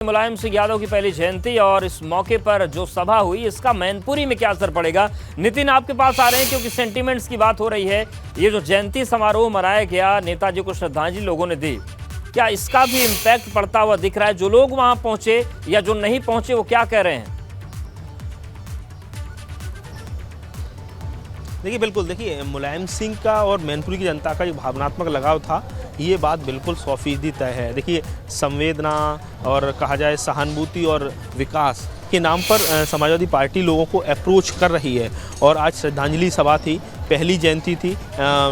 मुलायम सिंह यादव की पहली जयंती और इस मौके पर जो सभा हुई इसका मैनपुरी में क्या असर पड़ेगा। नितिन आपके पास आ रहे हैं क्योंकि सेंटीमेंट्स की बात हो रही है। ये जो जयंती समारोह मनाया गया, नेताजी को श्रद्धांजलि लोगों ने दी, क्या इसका भी इम्पैक्ट पड़ता हुआ दिख रहा है? जो लोग वहां पहुंचे या जो नहीं पहुंचे वो क्या कह रहे हैं? देखिए बिल्कुल, देखिए मुलायम सिंह का और मैनपुरी की जनता का जो भावनात्मक लगाव था, ये बात बिल्कुल 100% तय है। देखिए संवेदना और कहा जाए सहानुभूति और विकास के नाम पर समाजवादी पार्टी लोगों को अप्रोच कर रही है। और आज श्रद्धांजलि सभा थी, पहली जयंती थी,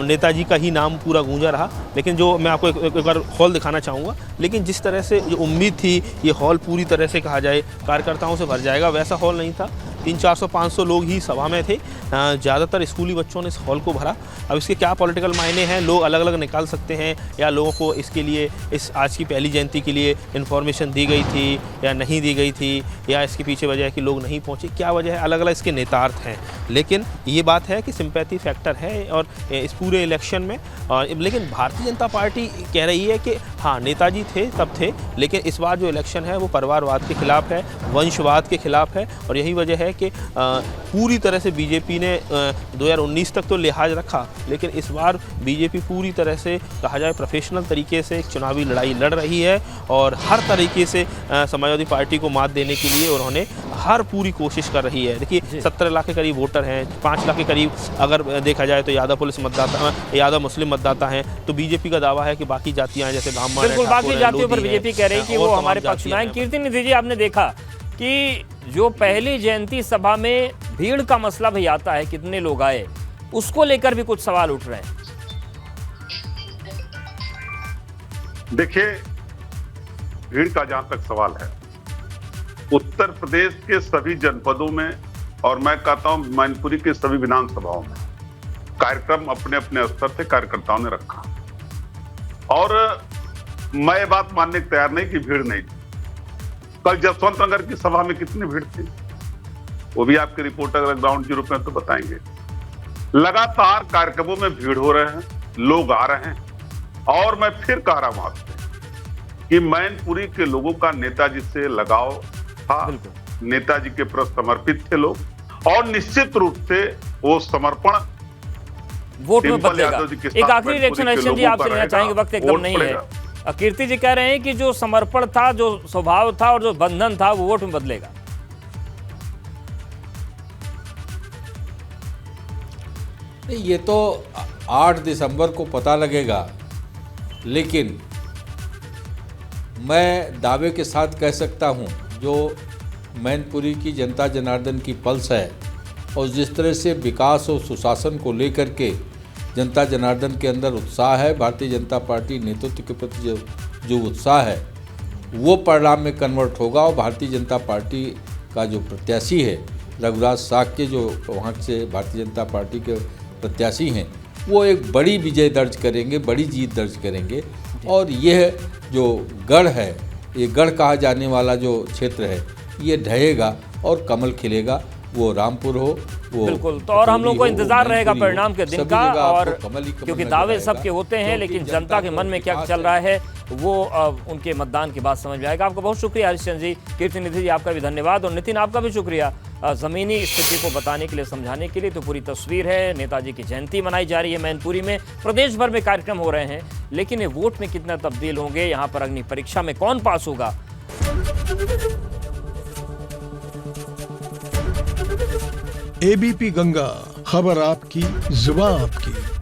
नेताजी का ही नाम पूरा गूंजा रहा। लेकिन जो मैं आपको एक बार हॉल दिखाना चाहूँगा, लेकिन जिस तरह से जो उम्मीद थी ये हॉल पूरी तरह से कहा जाए कार्यकर्ताओं से भर जाएगा, वैसा हॉल नहीं था। 300-400-500 लोग ही सभा में थे। ज़्यादातर स्कूली बच्चों ने इस हॉल को भरा। अब इसके क्या पॉलिटिकल मायने हैं, लोग अलग अलग निकाल सकते हैं, या लोगों को इसके लिए इस आज की पहली जयंती के लिए इन्फॉर्मेशन दी गई थी या नहीं दी गई थी, या इसके पीछे वजह है कि लोग नहीं पहुंचे, क्या वजह है, अलग अलग इसके नेतार्थ हैं। लेकिन ये बात है कि सिंपैथी फैक्टर है और इस पूरे इलेक्शन में। लेकिन भारतीय जनता पार्टी कह रही है कि हाँ नेताजी थे तब थे, लेकिन इस बार जो इलेक्शन है वो परिवारवाद के खिलाफ है, वंशवाद के खिलाफ है। और यही वजह है कि पूरी तरह से बीजेपी ने 2019 तक तो लिहाज रखा, लेकिन इस बार बीजेपी पूरी तरह से कहा जाए प्रोफेशनल तरीके से एक चुनावी लड़ाई लड़ रही है और हर तरीके से समाजवादी पार्टी को मात देने के लिए उन्होंने हर पूरी कोशिश कर रही है। देखिए 17 लाख के करीब वोटर हैं, 5 लाख के करीब अगर देखा जाए तो यादव पुलिस मतदाता, यादव मुस्लिम मतदाता हैं। तो बीजेपी का दावा है कि बाकी जातियां जैसे ब्राह्मण, बिल्कुल बाकी जातियों पर बीजेपी कह रही है कि वो हमारे पक्ष में आए। कीर्ति निधि जी, आपने देखा कि जो पहली जयंती सभा में भीड़ का मसला भी आता है, कितने लोग आए, उसको लेकर भी कुछ सवाल उठ रहे हैं। देखिए भीड़ का जहां तक सवाल है, उत्तर प्रदेश के सभी जनपदों में और मैं कहता हूं मैनपुरी के सभी विधानसभाओं में कार्यक्रम अपने अपने स्तर से कार्यकर्ताओं ने रखा। और मैं ये बात मानने को तैयार नहीं कि भीड़ नहीं थी। कल जसवंत नगर की सभा में कितनी भीड़ थी, वो भी आपके रिपोर्टर अगर ग्राउंड जीरो पे तो बताएंगे। लगातार कार्यक्रमों में भीड़ हो रहे हैं, लोग आ रहे हैं। और मैं फिर कह रहा हूं आपसे कि मैनपुरी के लोगों का नेताजी से लगाव था, नेताजी के प्रति समर्पित थे लोग, और निश्चित रूप से वो समर्पण वोट में बदलेगा। एक आखिरी रिएक्शन जी आपसे लेना चाहेंगे, वक्त एकदम नहीं है। कीर्ति जी कह रहे हैं कि जो समर्पण था, जो स्वभाव था और जो बंधन था वो वोट में बदलेगा। ये तो 8 दिसंबर को पता लगेगा, लेकिन मैं दावे के साथ कह सकता हूं जो मैनपुरी की जनता जनार्दन की पल्स है और जिस तरह से विकास और सुशासन को लेकर के जनता जनार्दन के अंदर उत्साह है, भारतीय जनता पार्टी नेतृत्व के प्रति जो उत्साह है वो परिणाम में कन्वर्ट होगा। और भारतीय जनता पार्टी का जो प्रत्याशी है रघुराज साक्य, जो वहाँ से भारतीय जनता पार्टी के प्रत्याशी हैं, वो एक बड़ी विजय दर्ज करेंगे, बड़ी जीत दर्ज करेंगे। और यह जो गढ़ है, ये गढ़ कहा जाने वाला जो क्षेत्र है, ये ढहेगा और कमल खिलेगा, वो रामपुर हो, वो बिल्कुल। तो और हम लोग को इंतजार रहेगा परिणाम के दिन का, और क्योंकि दावे सबके होते हैं, लेकिन जनता के मन में क्या चल रहा है वो उनके मतदान के बाद समझ में आएगा। आपका बहुत शुक्रिया हरिश्चंद्र जी, कीर्ति निधि जी आपका भी धन्यवाद, और नितिन आपका भी शुक्रिया जमीनी स्थिति को बताने के लिए, समझाने के लिए। तो पूरी तस्वीर है, नेताजी की जयंती मनाई जा रही है मैनपुरी में, प्रदेश भर में कार्यक्रम हो रहे हैं, लेकिन ये वोट में कितना तब्दील होंगे, यहाँ पर अग्नि परीक्षा में कौन पास होगा। एबीपी गंगा, खबर आपकी, जुबान आपकी।